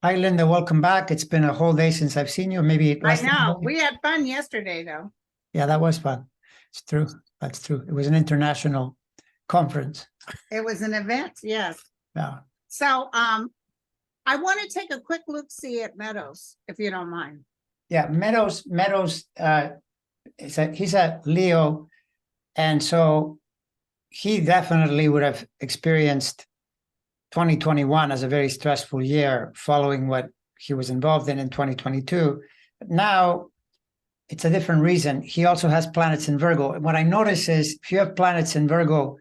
Hi, Linda. Welcome back. It's been a whole day since I've seen you. Maybe I less than a know. day. We had fun yesterday, though. Yeah, that was fun. It's true. That's true. It was an international conference. It was an event, yes. Yeah. So, I want to take a quick look-see at Meadows, if you don't mind. Yeah. Meadows, he's a Leo. And so he definitely would have experienced 2021 as a very stressful year following what he was involved in 2022. But now it's a different reason. He also has planets in Virgo. And what I notice is if you have planets in Virgo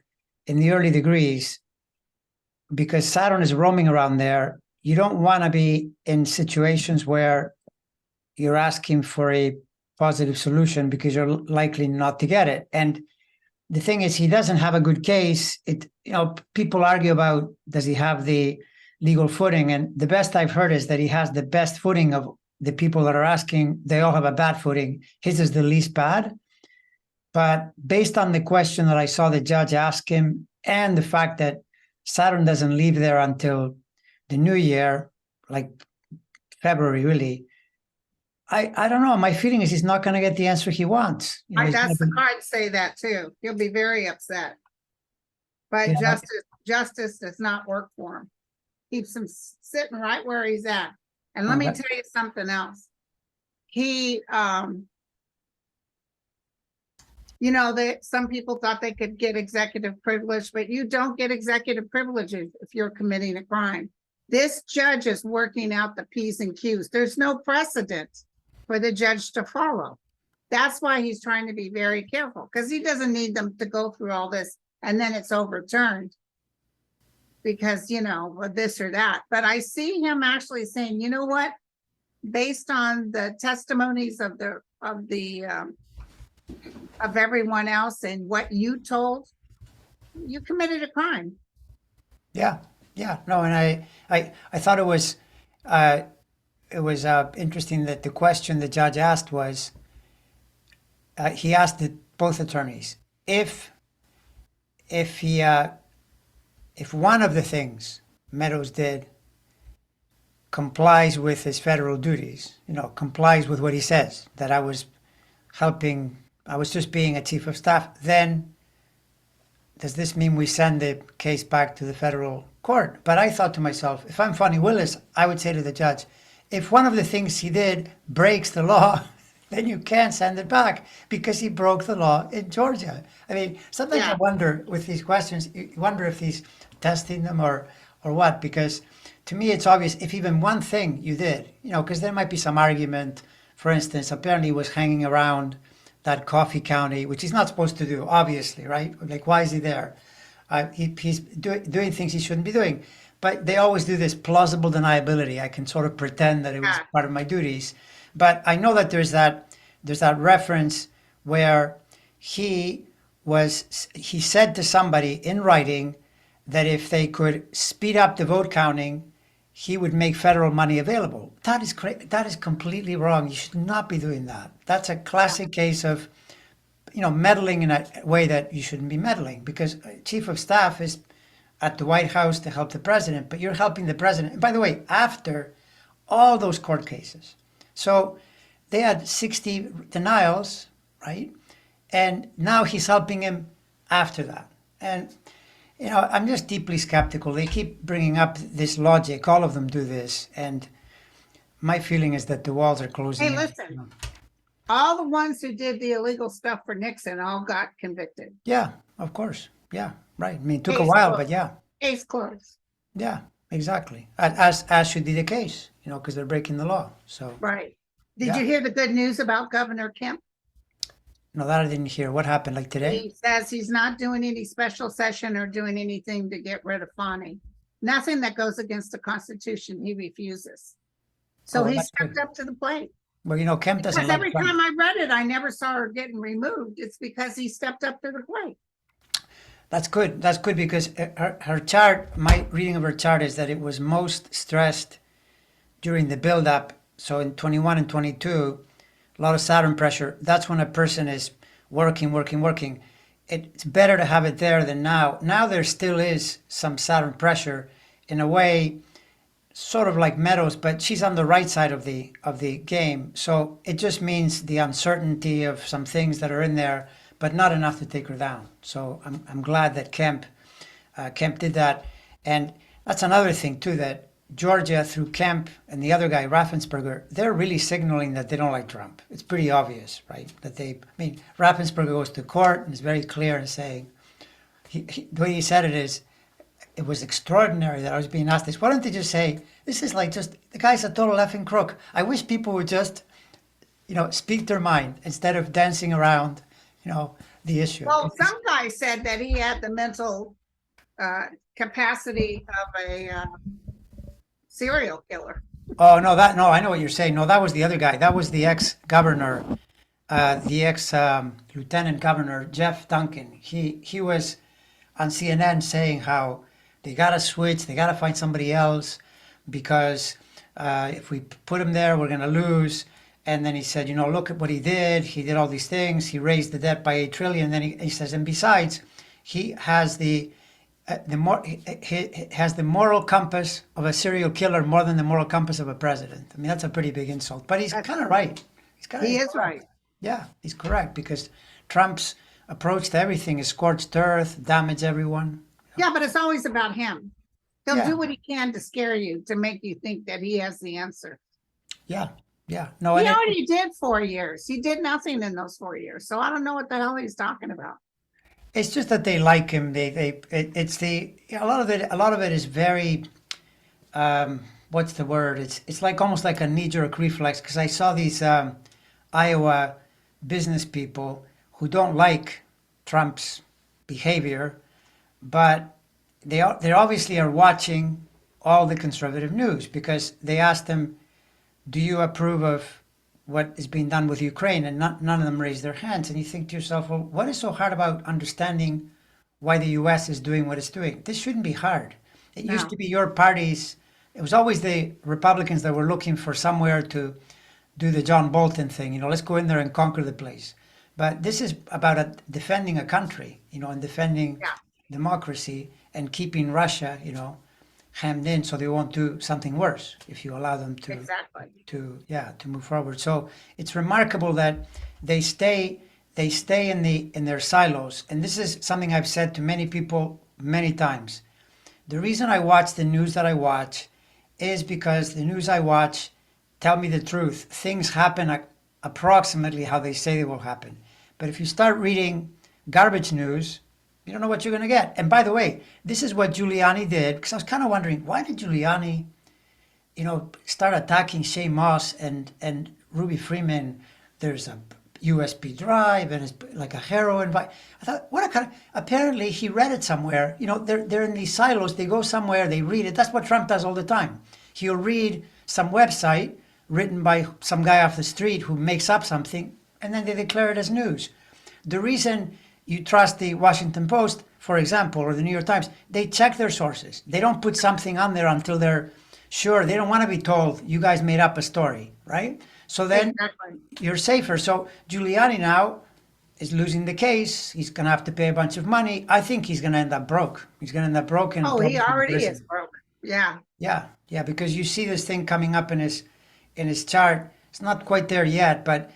in the early degrees, because Saturn is roaming around there, you don't want to be in situations where you're asking for a positive solution because you're likely not to get it. And the thing is, he doesn't have a good case. People argue about, does he have the legal footing? And the best I've heard is that he has the best footing of the people that are asking. They all have a bad footing. His is the least bad. But based on the question that I saw the judge ask him, and the fact that Saturn doesn't leave there until the new year, like February, really, I don't know. My feeling is he's not going to get the answer he wants. That's the cards say that too. He'll be very upset. But Yeah. justice does not work for him. Keeps him sitting right where he's at. And let me Okay. tell you something else. He, some people thought they could get executive privilege, but you don't get executive privileges if you're committing a crime. This judge is working out the P's and Q's. There's no precedent for the judge to follow. That's why he's trying to be very careful, because he doesn't need them to go through all this and then it's overturned because, this or that. But I see him actually saying, you know what? Based on the testimonies of everyone else and what you told, you committed a crime. Yeah. No, and I thought it was interesting that the question the judge asked was, he asked both attorneys if one of the things Meadows did complies with his federal duties, complies with what he says, that I was just being a chief of staff, then does this mean we send the case back to the federal court? But I thought to myself, if I'm Fonnie Willis, I would say to the judge, if one of the things he did breaks the law, then you can't send it back because he broke the law in Georgia. I mean, sometimes I wonder with these questions, you wonder if he's testing them or what, because to me it's obvious if even one thing you did, because there might be some argument. For instance, apparently he was hanging around that coffee county, which he's not supposed to do, obviously, right? Like, why is he there? He's doing things he shouldn't be doing. But they always do this plausible deniability. I can sort of pretend that it was part of my duties. But I know that there's that reference where he said to somebody in writing that if they could speed up the vote counting, he would make federal money available. That is completely wrong. You should not be doing that. That's a classic case of, meddling in a way that you shouldn't be meddling, because chief of staff is at the White House to help the president, but you're helping the president. And by the way, after all those court cases. So they had 60 denials, right? And now he's helping him after that. And I'm just deeply skeptical. They keep bringing up this logic. All of them do this. And my feeling is that the walls are closing. Hey, listen, all the ones who did the illegal stuff for Nixon all got convicted. Yeah, of course. Yeah, right. I mean, it took a while, but yeah. Case closed. Yeah, exactly. As should be the case, because they're breaking the law. So right. Did you hear the good news about Governor Kemp? No, that I didn't hear. What happened, like today? He says he's not doing any special session or doing anything to get rid of Fonnie. Nothing that goes against the Constitution, he refuses. So he stepped up to the plate. Well, Kemp doesn't. Because every time I read it, I never saw her getting removed. It's because he stepped up to the plate. That's good. That's good because her chart, my reading of her chart is that it was most stressed during the build-up. So in 21 and 22, a lot of Saturn pressure. That's when a person is working. It's better to have it there than now. Now there still is some Saturn pressure. In a way, sort of like Meadows, but she's on the right side of the game. So it just means the uncertainty of some things that are in there, but not enough to take her down. So I'm glad that Kemp did that, and that's another thing too, that Georgia through Kemp and the other guy Raffensperger, they're really signaling that they don't like Trump. It's pretty obvious, right? I mean, Raffensperger goes to court and is very clear in saying, the way he said it is, it was extraordinary that I was being asked this. Why don't they just say, this is like just, the guy's a total effing crook. I wish people would just, speak their mind instead of dancing around, the issue. Well, some guy said that he had the mental capacity of a serial killer. Oh, no, I know what you're saying. No, that was the other guy. That was the ex-governor, the ex-lieutenant governor, Jeff Duncan. He was on CNN saying how they got to switch, they got to find somebody else because if we put him there, we're going to lose. And then he said, look at what he did. He did all these things. He raised the debt by $8 trillion. Then he says, and besides, he has he has the moral compass of a serial killer more than the moral compass of a president. I mean, that's a pretty big insult. But he's kind of right. He is right. Yeah, he's correct because Trump's approach to everything is scorched earth, damage everyone. Yeah, but it's always about him. He'll Yeah. do what he can to scare you, to make you think that he has the answer. Yeah, yeah. No, He already did 4 years. He did nothing in those 4 years. So I don't know what the hell he's talking about. it's just that they like him. A lot of it is very, what's the word? It's like almost like a knee-jerk reflex because I saw these Iowa business people who don't like Trump's behavior, but they obviously are watching all the conservative news because they asked him, do you approve of what is being done with Ukraine? And none of them raised their hands. And you think to yourself, well, what is so hard about understanding why the U.S. is doing what it's doing? This shouldn't be hard. It used to be your parties. It was always the Republicans that were looking for somewhere to do the John Bolton thing. Let's go in there and conquer the place. But this is about defending a country, and defending democracy and keeping Russia, hemmed in so they won't do something worse if you allow them to Exactly. to move forward. So it's remarkable that they stay in their silos. And this is something I've said to many people many times. The reason I watch the news that I watch is because the news I watch tell me the truth. Things happen approximately how they say they will happen. But if you start reading garbage news, you don't know what you're going to get. And by the way, this is what Giuliani did, because I was kind of wondering, why did Giuliani, start attacking Shea Moss and Ruby Freeman? There's a USB drive and it's like a heroin. I thought, what a kind of, apparently he read it somewhere. They're in these silos. They go somewhere, they read it. That's what Trump does all the time. He'll read some website written by some guy off the street who makes up something, and then they declare it as news. The reason you trust the Washington Post, for example, or the New York Times, they check their sources. They don't put something on there until they're sure. They don't want to be told, you guys made up a story, right? So then you're safer. So Giuliani now is losing the case. He's going to have to pay a bunch of money. I think he's going to end up broke. He's going to end up broke. Oh, he already is broke. Yeah. Yeah, because you see this thing coming up in his chart. It's not quite there yet, but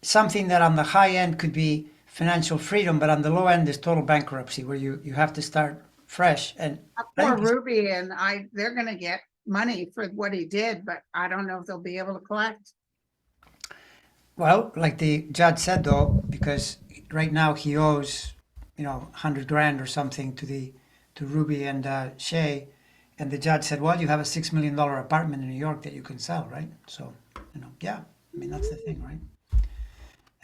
something that on the high end could be financial freedom, but on the low end is total bankruptcy, where you have to start fresh. And poor Ruby and they're going to get money for what he did, but I don't know if they'll be able to collect. Well, like the judge said, though, because right now he owes, $100,000 or something to Ruby and Shay, and the judge said, well, you have a $6 million apartment in New York that you can sell, right? So, that's the thing, right?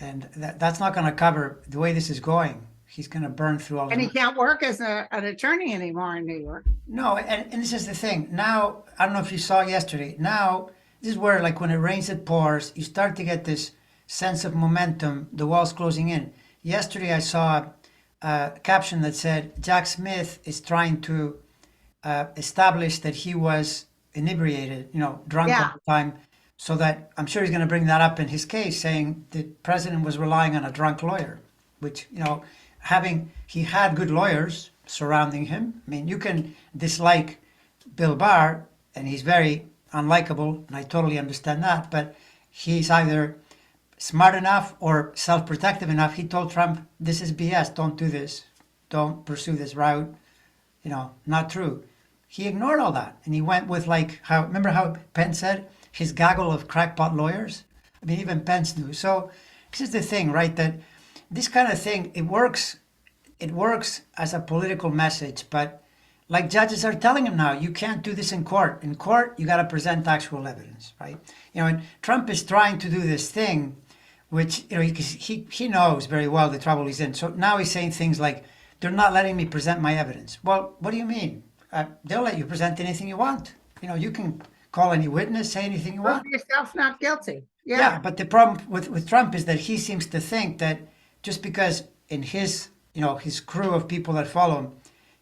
And that's not going to cover the way this is going. He's going to burn through all. And he can't work as an attorney anymore in New York. No, and this is the thing. Now, I don't know if you saw yesterday. Now, this is where, like, when it rains, it pours. You start to get this sense of momentum. The wall's closing in. Yesterday, I saw a caption that said, Jack Smith is trying to establish that he was inebriated, drunk all the time. So that I'm sure he's going to bring that up in his case, saying the president was relying on a drunk lawyer, which, he had good lawyers surrounding him. I mean, you can dislike Bill Barr, and he's very unlikable, and I totally understand that, but he's either smart enough or self-protective enough. He told Trump, this is BS, don't do this, don't pursue this route, not true. He ignored all that, and he went with remember how Pence said, his gaggle of crackpot lawyers? I mean, even Pence knew. So this is the thing, right, that this kind of thing, it works as a political message, but like judges are telling him now, you can't do this in court. In court, you got to present actual evidence, right? And Trump is trying to do this thing, which, he knows very well the trouble he's in. So now he's saying things like, they're not letting me present my evidence. Well, what do you mean? They'll let you present anything you want. You can call any witness, say anything you want. Prove yourself not guilty. Yeah, but the problem with Trump is that he seems to think that just because in his crew of people that follow him,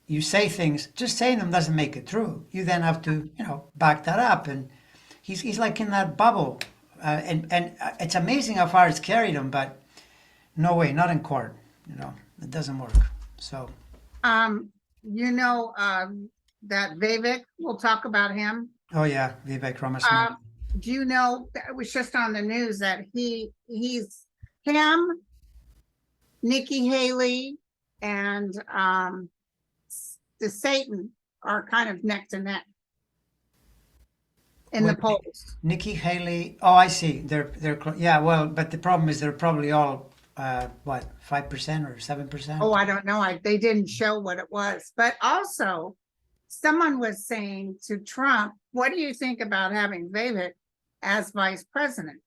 you say things, just saying them doesn't make it true. You then have to, back that up. And he's like in that bubble. And it's amazing how far it's carried him, but no way, not in court. It doesn't work. So. That Vivek, we'll talk about him. Oh yeah, Vivek Ramaswamy. Do you know, that was just on the news that he's him, Nikki Haley, and the Satan are kind of neck to neck in the polls. Nikki Haley. Oh, I see. They're yeah. Well, but the problem is they're probably all 5% or 7%. Oh, I don't know. They didn't show what it was, but also someone was saying to Trump, "What do you think about having Vivek as vice president?"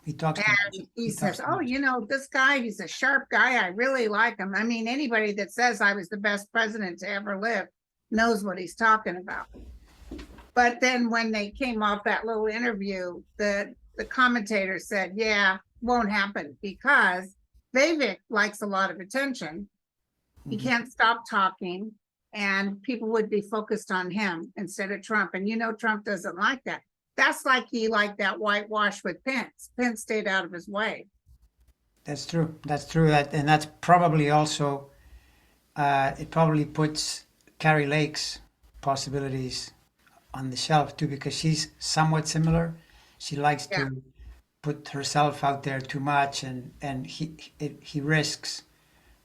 He talks. And he says, "Oh, this guy, he's a sharp guy. I really like him. I mean, anybody that says I was the best president to ever live knows what he's talking about." But then when they came off that little interview, the commentator said, "Yeah, won't happen because Vivek likes a lot of attention. He can't stop talking, and people would be focused on him instead of Trump. And Trump doesn't like that. That's like he liked that whitewash with Pence. Pence stayed out of his way." That's true. That's true. And that's probably also, it probably puts Carrie Lake's possibilities on the shelf too, because she's somewhat similar. She likes to put herself out there too much, and he risks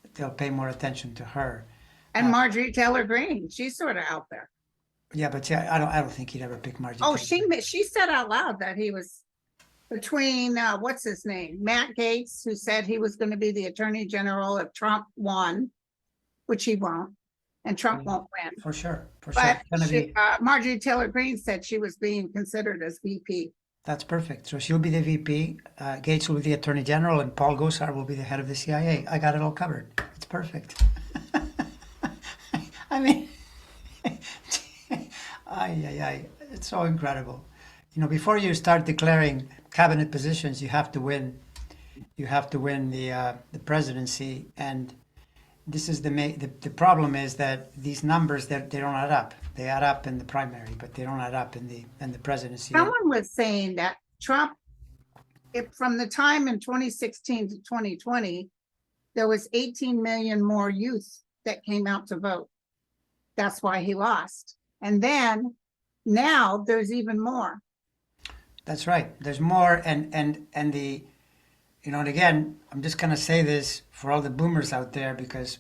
that they'll pay more attention to her. And Marjorie Taylor Greene, she's sort of out there. Yeah, but I don't think he'd ever pick Marjorie. Oh, Taylor. she said out loud that he was between what's his name, Matt Gaetz, who said he was going to be the attorney general if Trump won, which he won't, and Trump won't win. For sure. But Marjorie Taylor Greene said she was being considered as VP. That's perfect. So she'll be the VP, Gates will be the Attorney General, and Paul Gosar will be the head of the CIA. I got it all covered. It's perfect. I mean, it's so incredible. Before you start declaring cabinet positions, you have to win. You have to win the presidency, and this is the problem is that these numbers they don't add up. They add up in the primary, but they don't add up in the presidency. Someone was saying that Trump, from the time in 2016 to 2020, there was 18 million more youth that came out to vote. That's why he lost. And then now there's even more. That's right. There's more, and the, and again, I'm just gonna say this for all the boomers out there, because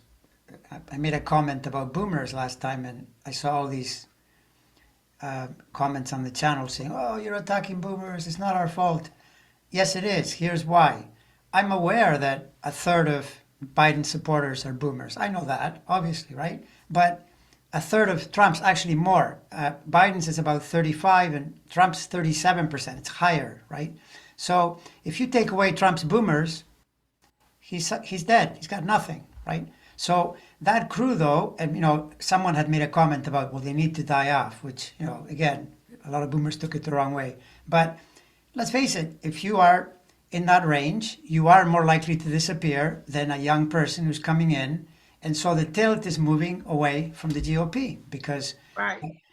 I made a comment about boomers last time, and I saw all these comments on the channel saying, "Oh, you're attacking boomers. It's not our fault." Yes, it is. Here's why. I'm aware that a third of Biden supporters are boomers. I know that, obviously, right? But a third of Trump's, actually more. Biden's is about 35 and Trump's 37%. It's higher, right? So if you take away Trump's boomers, he's dead. He's got nothing, right? So that crew, though, and someone had made a comment about, well, they need to die off, which, again, a lot of boomers took it the wrong way. But let's face it, if you are in that range, you are more likely to disappear than a young person who's coming in. And so the tilt is moving away from the GOP, because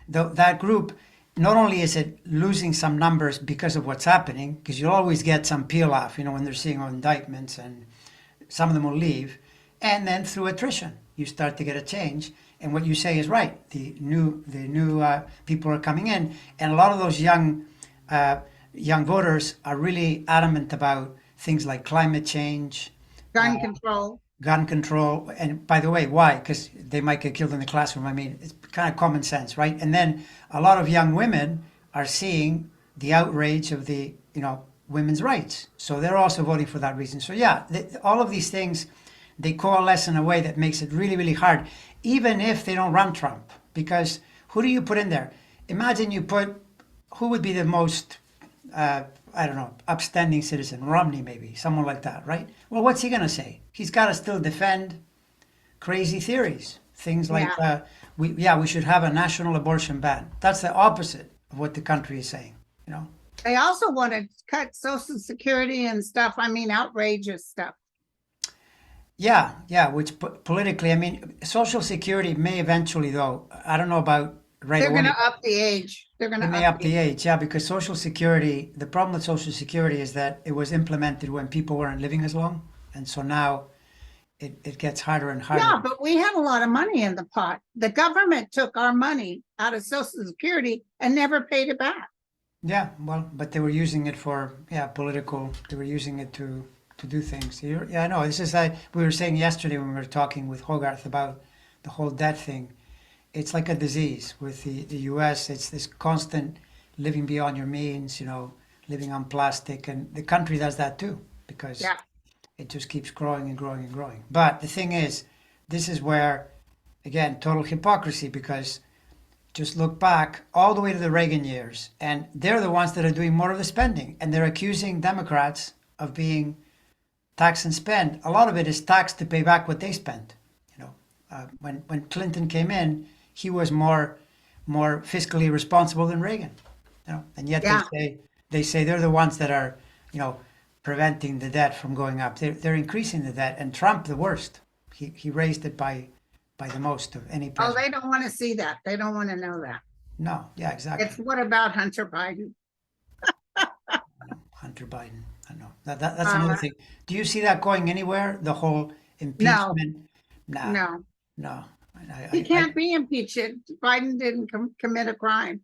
that group, not only is it losing some numbers because of what's happening, because you'll always get some peel off, when they're seeing indictments, and some of them will leave, and then through attrition, you start to get a change. And what you say is right. The new people are coming in, and a lot of those young voters are really adamant about things like climate change, Gun control. gun control. And by the way, why? Because they might get killed in the classroom. I mean, it's kind of common sense, right? And then a lot of young women are seeing the outrage of the, women's rights. So they're also voting for that reason. So yeah, all of these things, they coalesce in a way that makes it really, really hard, even if they don't run Trump. Because who do you put in there? Imagine who would be the most, I don't know, upstanding citizen? Romney, maybe, someone like that, right? Well, what's he going to say? He's got to still defend crazy theories. Things like, we should have a national abortion ban. That's the opposite of what the country is saying, They also want to cut Social Security and stuff. I mean, outrageous stuff. Yeah, which politically, I mean, Social Security may eventually, though, I don't know about right They're away. going to up the age. They're going They to may up the age, yeah, because Social Security, the problem with Social Security is that it was implemented when people weren't living as long. And so now it gets harder and harder. Yeah, but we had a lot of money in the pot. The government took our money out of Social Security and never paid it back. Yeah, well, but they were using it for, political, they were using it to do things. I know, this is like we were saying yesterday when we were talking with Hogarth about the whole debt thing. It's like a disease with the US. It's this constant living beyond your means, living on plastic. And the country does that too, because it just keeps growing and growing and growing. But the thing is, this is where, again, total hypocrisy, because just look back all the way to the Reagan years, and they're the ones that are doing more of the spending, and they're accusing Democrats of being tax and spend. A lot of it is tax to pay back what they spent. When Clinton came in, he was more fiscally responsible than Reagan. And yet they say they're the ones that are, preventing the debt from going up. They're increasing the debt, and Trump the worst. He raised it by the most of any Oh, president. they don't want to see that. They don't want to know that. No, yeah, exactly. It's what about Hunter Biden? Hunter Biden. I know that's another thing. Do you see that going anywhere? The whole impeachment? No, No. he can't be impeached. Biden didn't commit a crime.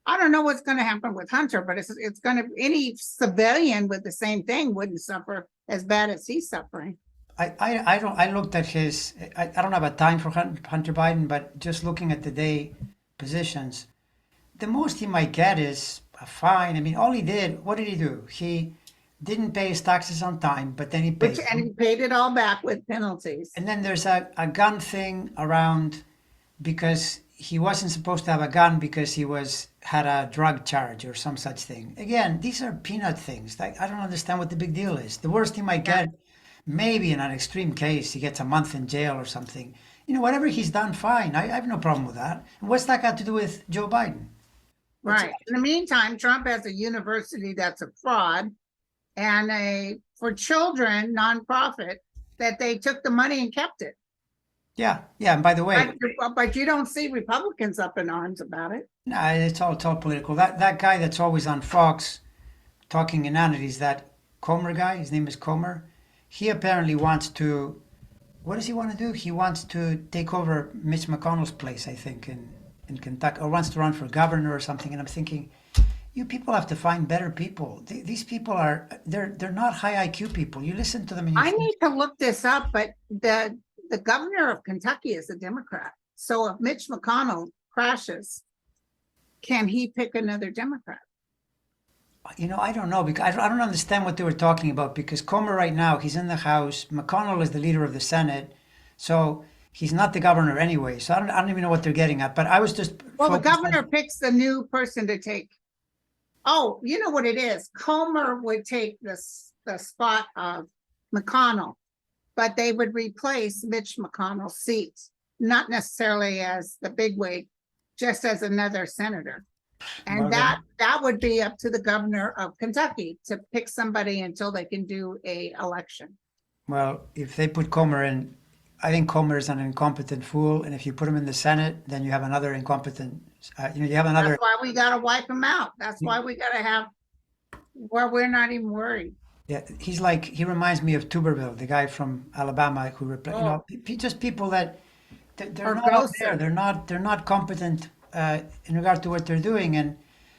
I don't know what's going to happen with Hunter, but it's going to, any civilian with the same thing wouldn't suffer as bad as he's suffering. I looked at his. I don't have a time for Hunter Biden, but just looking at the day positions, the most he might get is a fine. I mean, all he did. What did he do? He didn't pay his taxes on time, but then he paid them. And he paid it all back with penalties. And then there's a gun thing around because he wasn't supposed to have a gun because he had a drug charge or some such thing. Again, these are peanut things. Like, I don't understand what the big deal is. The worst he might get, maybe in an extreme case, he gets a month in jail or something. Whatever he's done, fine. I have no problem with that. And what's that got to do with Joe Biden? Right. In the meantime, Trump has a university that's a fraud, and for children nonprofit that they took the money and kept it. Yeah. And by the way, but you don't see Republicans up in arms about it. No, it's all political. That guy that's always on Fox talking inanities, that Comer guy, his name is Comer. He apparently wants to. What does he want to do? He wants to take over Mitch McConnell's place, I think, in Kentucky, or wants to run for governor or something. And I'm thinking, you people have to find better people. These people they're not high IQ people. You listen to them. And I need to look this up, but the governor of Kentucky is a Democrat. So if Mitch McConnell crashes, can he pick another Democrat? I don't know, because I don't understand what they were talking about, because Comer right now, he's in the House. McConnell is the leader of the Senate. So he's not the governor anyway. So I don't even know what they're getting at. But I was just. Well, the governor picks the new person to take. Oh, you know what it is? Comer would take the spot of McConnell, but they would replace Mitch McConnell's seat, not necessarily as the bigwig, just as another senator. And that would be up to the governor of Kentucky to pick somebody until they can do a election. Well, if they put Comer in, I think Comer is an incompetent fool. And if you put him in the Senate, then you have another incompetent, you have another. That's why we got to wipe him out. That's why we got to have where we're not even worried. Yeah, he reminds me of Tuberville, the guy from Alabama who, just people that they're or not out there. ghosted. They're not competent in regard to what they're doing, and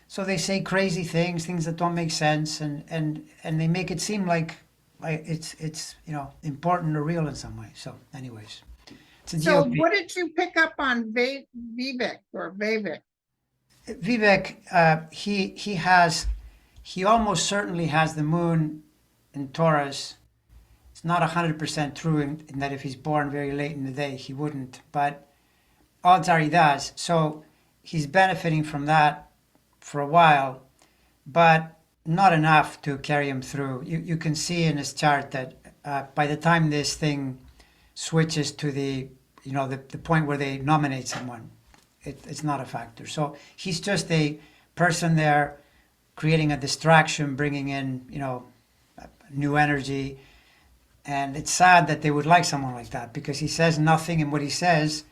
so they say crazy things that don't make sense, and they make it seem like it's important or real in some way. So, anyways, it's a So GOP. what did you pick up on Vivek or Vivek? Vivek, he almost certainly has the moon in Taurus. It's not 100% true in that if he's born very late in the day, he wouldn't, but odds are he does. So he's benefiting from that for a while, but not enough to carry him through. You can see in his chart that by the time this thing switches to the point where they nominate someone, it's not a factor. So he's just a person there creating a distraction, bringing in new energy. And it's sad that they would like someone like that because he says nothing, and what he says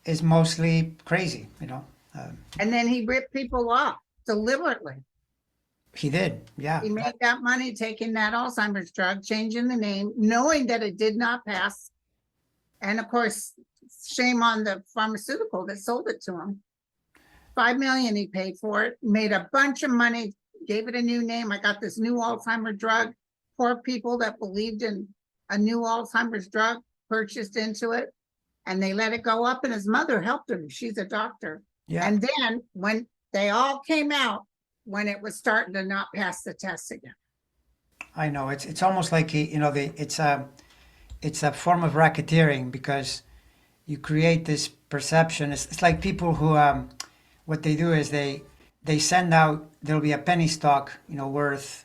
is mostly crazy. And then he ripped people off deliberately. He did, yeah. He made that money taking that Alzheimer's drug, changing the name, knowing that it did not pass. And of course, shame on the pharmaceutical that sold it to him. $5 million he paid for it, made a bunch of money, gave it a new name. I got this new Alzheimer's drug. Poor people that believed in a new Alzheimer's drug purchased into it, and they let it go up, and his mother helped him. She's a doctor. Yeah. And then when they all came out, when it was starting to not pass the test again. I know it's almost like it's a form of racketeering because you create this perception. It's like people who what they do is they send out, there'll be a penny stock worth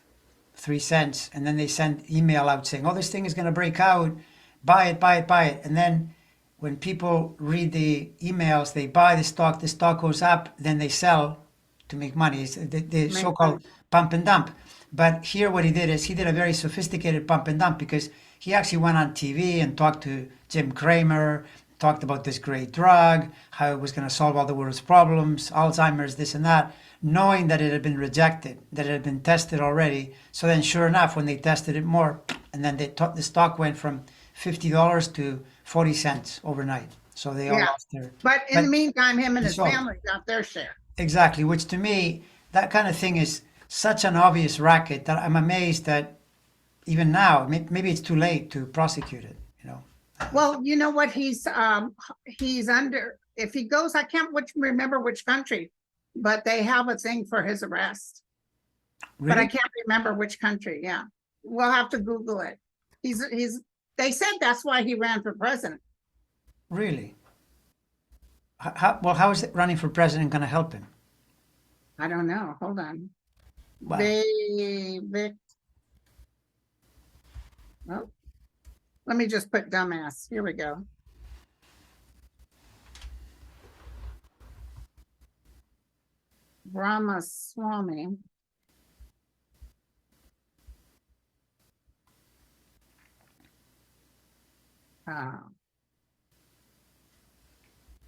3 cents, and then they send email out saying, oh, this thing is going to break out, buy it, buy it, buy it. And then when people read the emails, they buy the stock goes up, then they sell to make money. It's the so-called pump and dump. But here what he did is he did a very sophisticated pump and dump because he actually went on TV and talked to Jim Cramer, talked about this great drug, how it was going to solve all the world's problems, Alzheimer's, this and that, knowing that it had been rejected, that it had been tested already. So then sure enough, when they tested it more, and then the stock went from $50 to 40 cents overnight. So they all lost their... But in the meantime, him and his sold. family got their share. Exactly, which to me, that kind of thing is such an obvious racket that I'm amazed that even now, maybe it's too late to prosecute it, Well, you know what, he's under, if he goes, I can't remember which country, but they have a thing for his arrest. But I Really? can't remember which country, yeah. We'll have to Google it. They said that's why he ran for president. Really? How is it running for president going to help him? I don't know, hold on. Well, Vivek. Oh, let me just put dumbass. Here we go. Ramaswamy.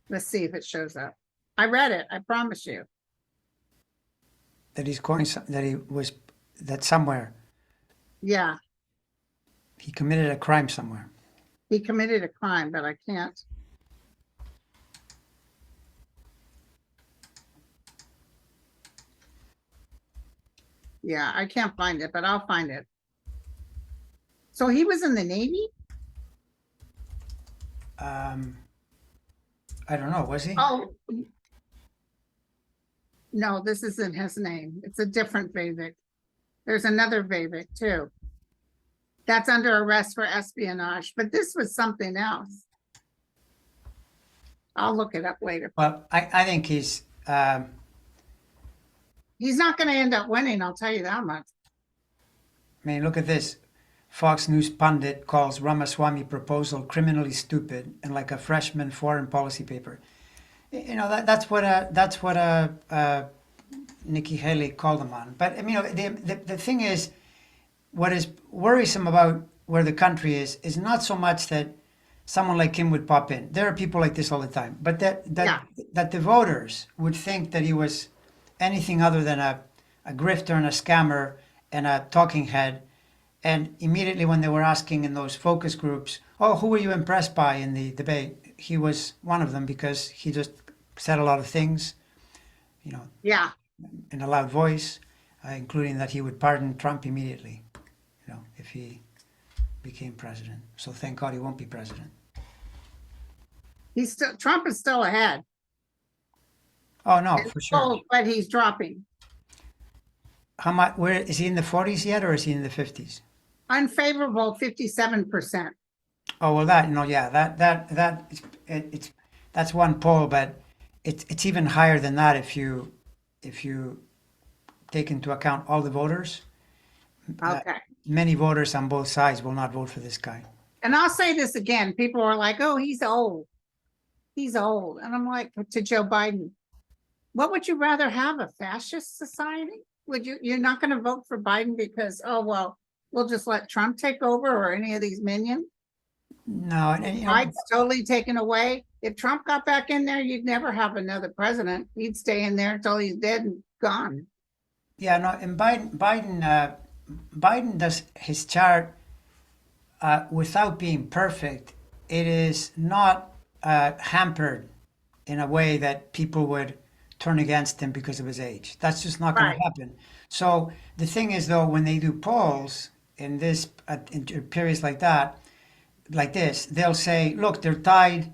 Let's see if it shows up. I read it, I promise you. that he's going, that somewhere, Yeah, he committed a crime somewhere. he committed a crime, but I can't. Yeah, I can't find it, but I'll find it. So he was in the Navy? I don't know, was he? Oh. No, this isn't his name. It's a different Vivek. There's another Vivek too. That's under arrest for espionage, but this was something else. I'll look it up later. Well, I think he's not going to end up winning, I'll tell you that much. I mean, look at this. Fox News pundit calls Ramaswamy proposal criminally stupid and like a freshman foreign policy paper. That's what Nikki Haley called him on. But the thing is, what is worrisome about where the country is not so much that someone like him would pop in. There are people like this all the time, but that the voters would think that he was anything other than a grifter and a scammer and a talking head. And immediately when they were asking in those focus groups, oh, who were you impressed by in the debate? he was one of them because he just said a lot of things, you know, Yeah. in a loud voice, including that he would pardon Trump immediately, you know, if he became president. So thank God he won't be president. Trump is still ahead. Oh no, for sure. But he's dropping. How much? Where is he in the 40s yet, or is he in the 50s? Unfavorable 57%. Oh well, it's that's one poll, but it's even higher than that if you take into account all the voters. Okay. Many voters on both sides will not vote for this guy. And I'll say this again. People are like, oh, he's old. He's old. And I'm like, to Joe Biden, what would you rather have, a fascist society? You're not going to vote for Biden because, oh, well, we'll just let Trump take over or any of these minions? No, and Rights totally taken away. If Trump got back in there, you'd never have another president. He'd stay in there until he's dead and gone. yeah, no, and Biden does his chart without being perfect. It is not hampered in a way that people would turn against him because of his age. That's just not going Right. to happen. So the thing is, though, when they do polls in this in periods like that, like this, they'll say, look, they're tied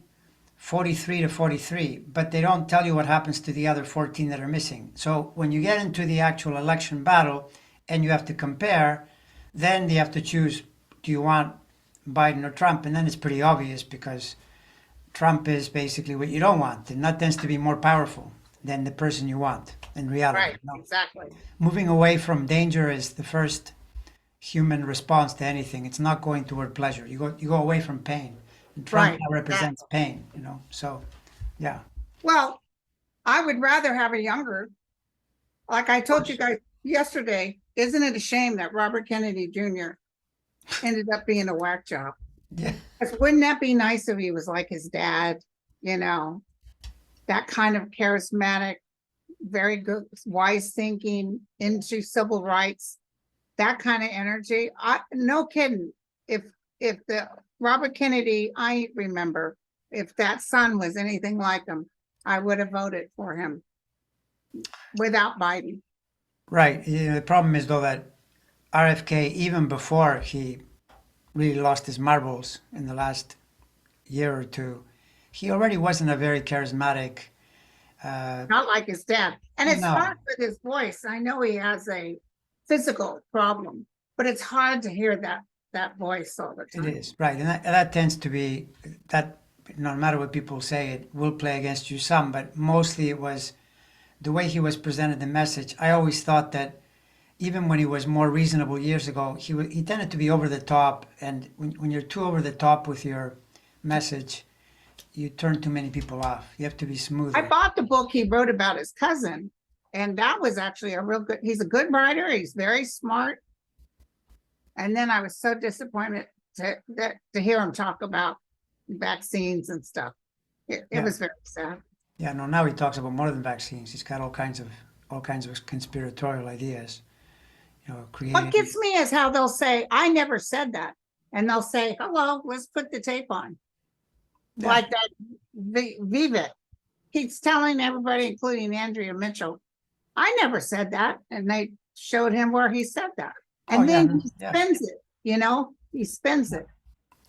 43 to 43, but they don't tell you what happens to the other 14 that are missing. So when you get into the actual election battle and you have to compare, then you have to choose, do you want Biden or Trump? And then it's pretty obvious because Trump is basically what you don't want, and that tends to be more powerful than the person you want in reality. Right. No. Exactly. Moving away from danger is the first human response to anything. It's not going toward pleasure. You go away from pain. And Trump Right. now represents pain, you know. So, yeah. Well, I would rather have a younger, like I told you guys yesterday, isn't it a shame that Robert Kennedy Jr. ended up being a whack job? Yeah. 'Cause wouldn't that be nice if he was like his dad, you know, that kind of charismatic, very good, wise thinking, into civil rights, that kind of energy. No kidding. If the Robert Kennedy, I remember, if that son was anything like him, I would have voted for him without Biden. Right. You know, the problem is, though, that RFK, even before he really lost his marbles in the last year or two, he already wasn't a very charismatic. Not like his dad. And it's No. hard with his voice. I know he has a physical problem, but it's hard to hear that voice all the time. It is, right. And that tends to be, that no matter what people say, it will play against you some, but mostly it was the way he was presented the message. I always thought that even when he was more reasonable years ago, he tended to be over the top. And when you're too over the top with your message, you turn too many people off. You have to be smoother. I bought the book he wrote about his cousin, and that was actually a real good, he's a good writer. He's very smart. And then I was so disappointed to hear him talk about vaccines and stuff. It Yeah. was very sad. Yeah, no, now he talks about more than vaccines. He's got all kinds of conspiratorial ideas. You know, creating. What gets me is how they'll say, I never said that. And they'll say, hello, let's put the tape on. Yeah. Like that Vivek. He's telling everybody, including Andrea Mitchell, I never said that. And they showed him where he said that. And Oh, yeah, then no, he yeah. spins it, you know, he spins it.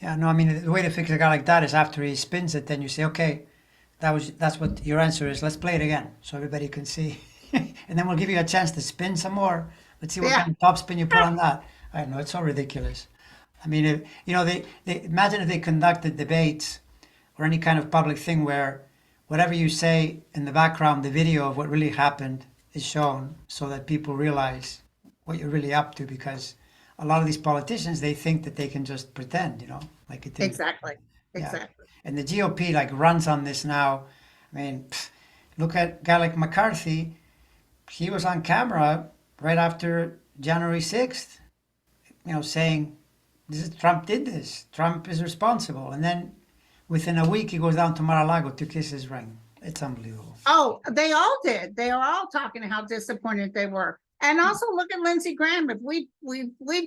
Yeah, no, I mean the way to fix a guy like that is after he spins it, then you say, okay, that's what your answer is. Let's play it again so everybody can see, and then we'll give you a chance to spin some more. Let's see what Yeah. kind of top spin you put on that. I know it's so ridiculous. I mean, they imagine if they conducted debates or any kind of public thing where whatever you say in the background, the video of what really happened is shown, so that people realize what you're really up to, because a lot of these politicians, they think that they can just pretend, you know, like it. Exactly. Yeah. Exactly. And the GOP like runs on this now. I mean, look at a guy like McCarthy. He was on camera right after January 6th, you know, saying, Trump did this. Trump is responsible. And then within a week, he goes down to Mar-a-Lago to kiss his ring. It's unbelievable. Oh, they all did. They were all talking how disappointed they were. And also look at Lindsey Graham. If we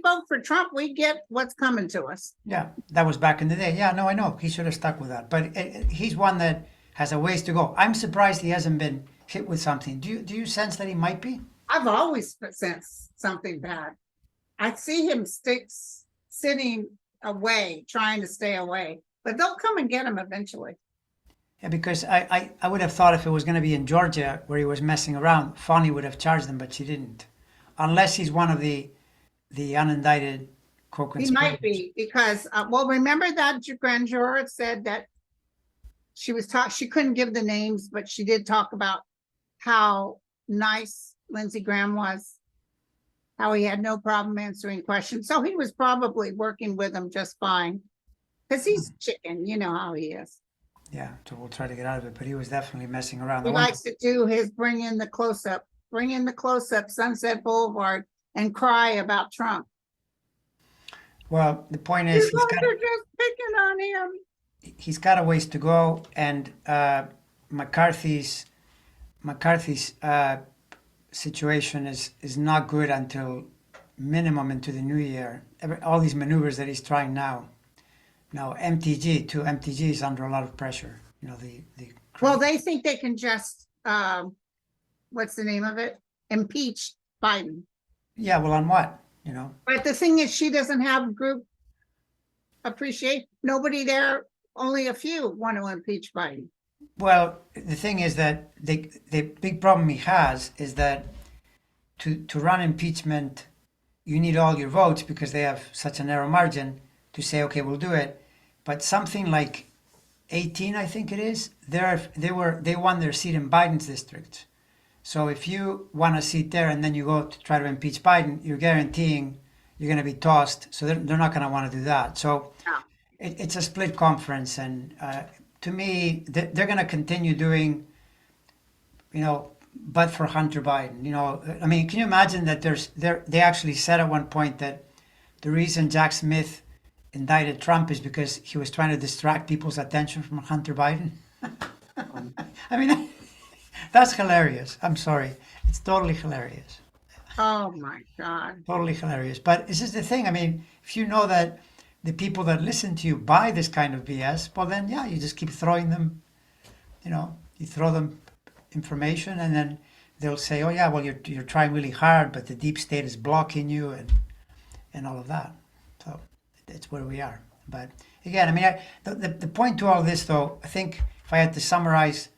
vote for Trump, we get what's coming to us. Yeah, that was back in the day. Yeah, no, I know. He should have stuck with that. But he's one that has a ways to go. I'm surprised he hasn't been hit with something. Do you sense that he might be? I've always sensed something bad. I see him sitting away, trying to stay away, but they'll come and get him eventually. Yeah, because I would have thought if it was going to be in Georgia where he was messing around, Fani would have charged him, but she didn't. Unless he's one of the unindicted co-conspirators. He might be because, well, remember that grand juror said that she couldn't give the names, but she did talk about how nice Lindsey Graham was, how he had no problem answering questions. So he was probably working with him just fine because he's chicken, you know how he is. Yeah, so we'll try to get out of it, but he was definitely messing around. He likes to do his bring in the close-up, Sunset Boulevard, and cry about Trump. Well, the point is, You guys are just picking on him. He's got a ways to go, and McCarthy's situation is not good until minimum into the new year. All these maneuvers that he's trying now. Now, MTG is under a lot of pressure. You know, Well, they think they can just, what's the name of it? Impeach Biden. Yeah, well, on what? You know. But the thing is, she doesn't have group appreciation. Nobody there, only a few want to impeach Biden. Well, the thing is that the big problem he has is that to run impeachment, you need all your votes because they have such a narrow margin to say, okay, we'll do it. But something like 18, I think it is, they won their seat in Biden's district. So if you want a seat there and then you go to try to impeach Biden, you're guaranteeing you're going to be tossed. So they're not going to want to do that. So it's a split conference. And to me, they're going to continue doing, you know, but for Hunter Biden. You know, I mean, can you imagine that they actually said at one point that the reason Jack Smith indicted Trump is because he was trying to distract people's attention from Hunter Biden? I mean, that's hilarious. I'm sorry. It's totally hilarious. Oh my God. Totally hilarious. But this is the thing. I mean, if you know that the people that listen to you buy this kind of BS, well, then, yeah, you just keep throwing them, you know, you throw them information and then they'll say, oh, yeah, well, you're trying really hard, but the deep state is blocking you and all of that. So that's where we are. But again, I mean, the point to all this, though, I think if I had to summarize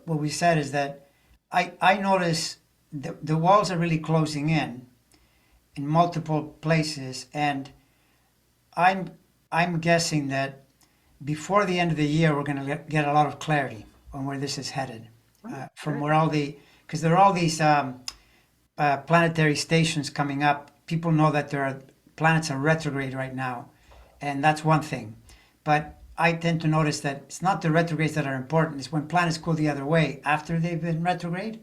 what we said is that I notice the walls are really closing in multiple places, and I'm guessing that before the end of the year we're going to get a lot of clarity on where this is headed, from where because there are all these planetary stations coming up. People know that there are planets in retrograde right now, and that's one thing. But I tend to notice that it's not the retrogrades that are important. It's when planets go the other way after they've been retrograde.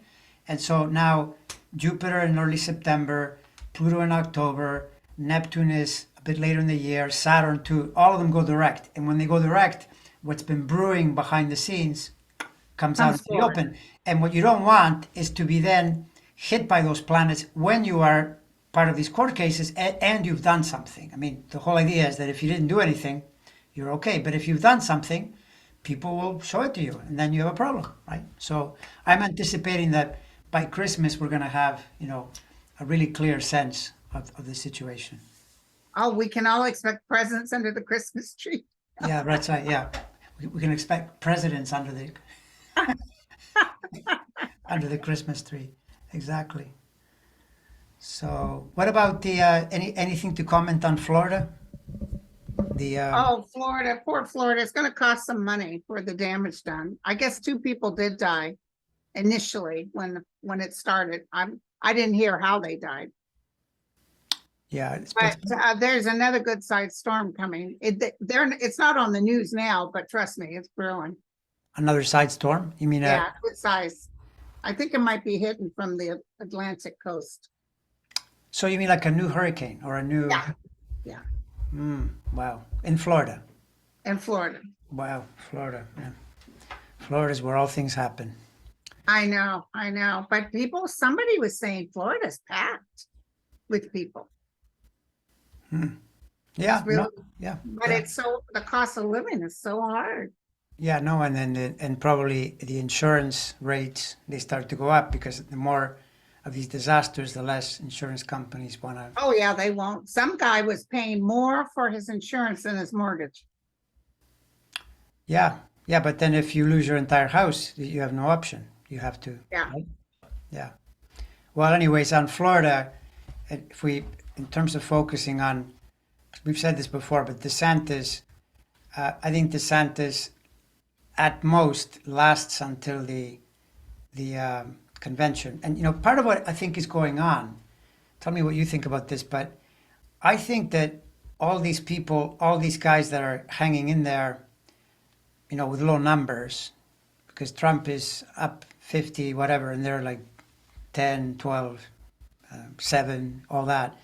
And so now Jupiter in early September, Pluto in October, Neptune is a bit later in the year, Saturn too, all of them go direct. And when they go direct, what's been brewing behind the scenes comes out into the open. And what you don't want is to be then hit by those planets when you are part of these court cases and you've done something. I mean, the whole idea is that if you didn't do anything, you're okay. But if you've done something, people will show it to you and then you have a problem, right? So I'm anticipating that by Christmas, we're going to have, you know, a really clear sense of the situation. Oh, we can all expect presents under the Christmas tree. Yeah, that's right. Yeah. We can expect presidents under the under the Christmas tree. Exactly. So what about the anything to comment on Florida? Oh, Florida, poor Florida. It's going to cost some money for the damage done. I guess 2 people did die initially when it started. I didn't hear how they died. Yeah, but there's another good sized storm coming. It's not on the news now, but trust me, it's brewing. Another side storm? You mean? Yeah, good size. I think it might be hitting from the Atlantic coast. So you mean like a new hurricane or a new? Yeah. Wow. In Florida. In Florida. Wow, Florida. Yeah. Florida is where all things happen. I know. But somebody was saying Florida's packed with people. Yeah, It's really, no, yeah, but yeah. it's the cost of living is so hard. Yeah, no, and then and probably the insurance rates they start to go up because the more of these disasters, the less insurance companies want to. Oh, yeah, they won't. Some guy was paying more for his insurance than his mortgage. Yeah, yeah, but then if you lose your entire house, you have no option. You have to, Yeah. right? Yeah. Well, anyways, on Florida, if we, in terms of focusing on, we've said this before, but DeSantis, I think DeSantis at most lasts until the convention. And part of what I think is going on, tell me what you think about this, but I think that all these people, all these guys that are hanging in there, with low numbers, because Trump is up 50, whatever, and they're like 10, 12, 7, all that,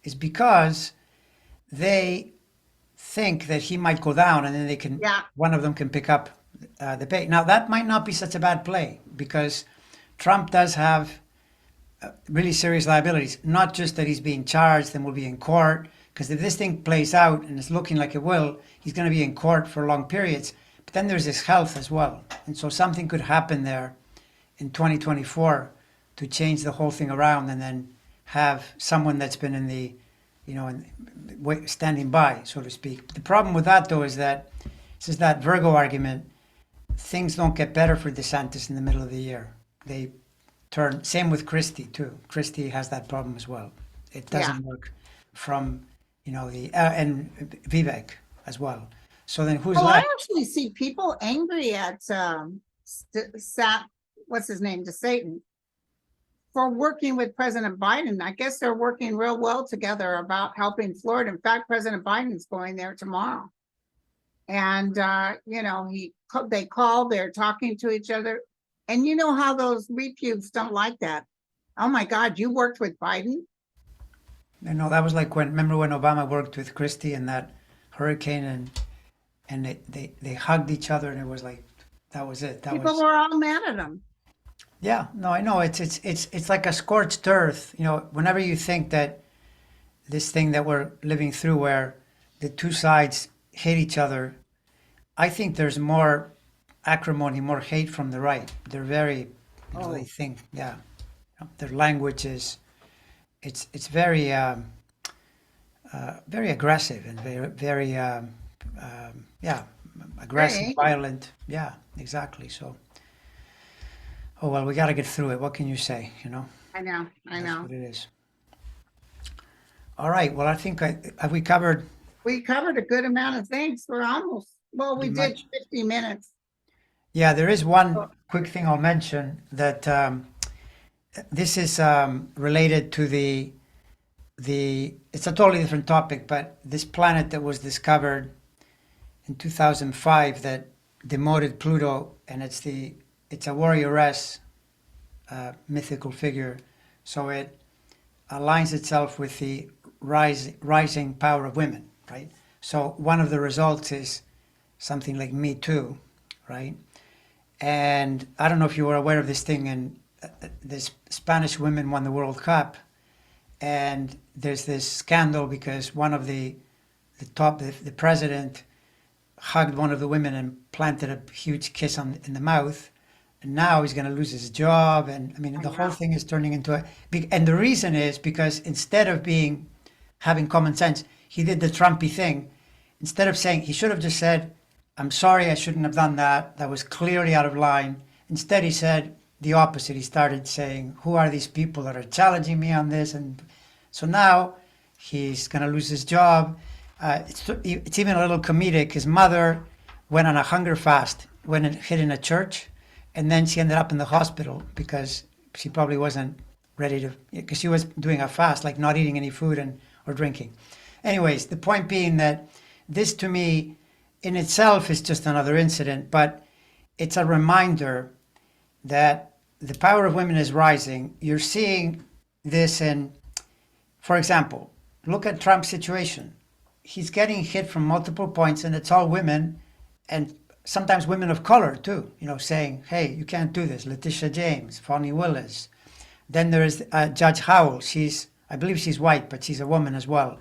is because they think that he might go down and then Yeah. one of them can pick up the bait. Now, that might not be such a bad play because Trump does have really serious liabilities, not just that he's being charged and will be in court, because if this thing plays out and it's looking like it will, he's going to be in court for long periods. But then there's his health as well. And so something could happen there in 2024 to change the whole thing around and then have someone that's been in the, standing by, so to speak. The problem with that, though, is that this is that Virgo argument. Things don't get better for DeSantis in the middle of the year. They turn, same with Christie, too. Christie has that problem as well. It doesn't work from, and Vivek as well. So then who's Oh, I left? actually see people angry at what's his name, DeSatan, for working with President Biden. I guess they're working real well together about helping Florida. In fact, President Biden's going there tomorrow. And they call, they're talking to each other. And you know how those reputes don't like that. Oh my God, you worked with Biden? That was like remember when Obama worked with Christie and that hurricane and they hugged each other and it was like, that was it. People were all mad at him. Yeah, no, I know. It's like a scorched earth. Whenever you think that this thing that we're living through where the two sides hate each other, I think there's more acrimony, more hate from the right. They're very, they think, yeah, their language is, it's very, very aggressive and very, yeah, aggressive, Very. violent. Yeah, exactly. So, oh well, we got to get through it. What can you say? I know. That's what it is. All right. Well, I think have we covered We covered a good amount of things. We pretty did much? 50 minutes. Yeah, there is one quick thing I'll mention that this is related to it's a totally different topic, but this planet that was discovered in 2005 that demoted Pluto, and it's a warrioress mythical figure, so it aligns itself with the rising power of women, right? So one of the results is something like Me Too, right? And I don't know if you were aware of this thing, and this Spanish women won the World Cup, and there's this scandal because one of the president hugged one of the women and planted a huge kiss in the mouth, and now he's going to lose his job, and I mean the whole thing is turning into and the reason is because instead of having common sense, he did the Trumpy thing. Instead of saying, he should have just said, I'm sorry, I shouldn't have done that. That was clearly out of line. Instead, he said the opposite. He started saying, who are these people that are challenging me on this? And so now he's going to lose his job. It's even a little comedic. His mother went on a hunger fast, went and hid in a church, and then she ended up in the hospital because she probably wasn't ready to, because she was doing a fast, like not eating any food or drinking. Anyways, the point being that this to me in itself is just another incident, but it's a reminder that the power of women is rising. You're seeing this for example, look at Trump's situation. He's getting hit from multiple points and it's all women, and sometimes women of color too, saying, hey, you can't do this. Letitia James, Fonnie Willis. Then there is Judge Howell. I believe she's white, but she's a woman as well.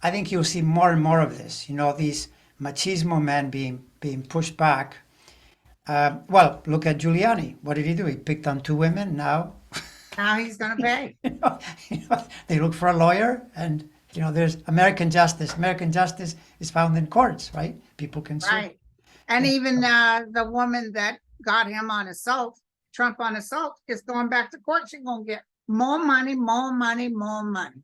I think you'll see more and more of this. These machismo men being pushed back. Well, look at Giuliani. What did he do? He picked on 2 women. Now, Now he's gonna pay. they look for a lawyer, and there's American justice. American justice is found in courts, right? People can sue. Right. And even the woman that got him on assault, Trump on assault, is going back to court. She's gonna get more money, more money, more money.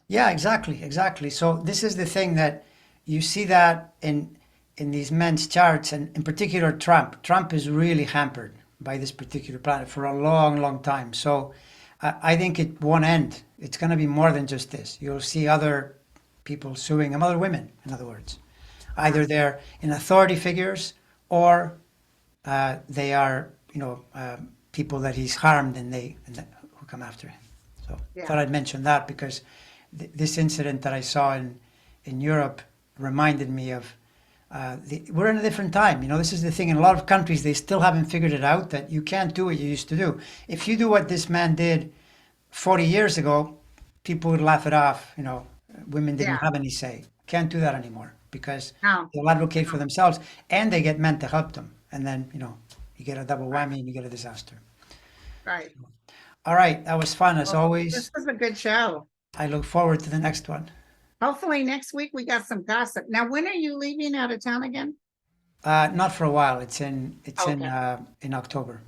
Yeah, exactly. So this is the thing that you see that in these men's charts, and in particular Trump. Trump is really hampered by this particular planet for a long, long time. So I think it won't end. It's going to be more than just this. You'll see other people suing him, other women, in other words. Either they're in authority figures, or they are, people that he's harmed, and who come after him. So Yeah. thought I'd mention that because this incident that I saw in Europe reminded me of we're in a different time. This is the thing. In a lot of countries, they still haven't figured it out that you can't do what you used to do. If you do what this man did 40 years ago, people would laugh it off. Women didn't Yeah. have any say. Can't do that anymore because No. they'll advocate for themselves, and they get men to help them. And then, you get a double whammy and you get a disaster. Right. All right. That was fun as always. This was a good show. I look forward to the next one. Hopefully next week we got some gossip. Now, when are you leaving out of town again? Not for a while. It's in Okay. in October.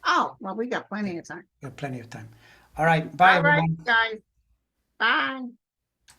Oh, well, we got plenty of time. We have plenty of time. All right. Bye, All right, everyone. guys. Bye.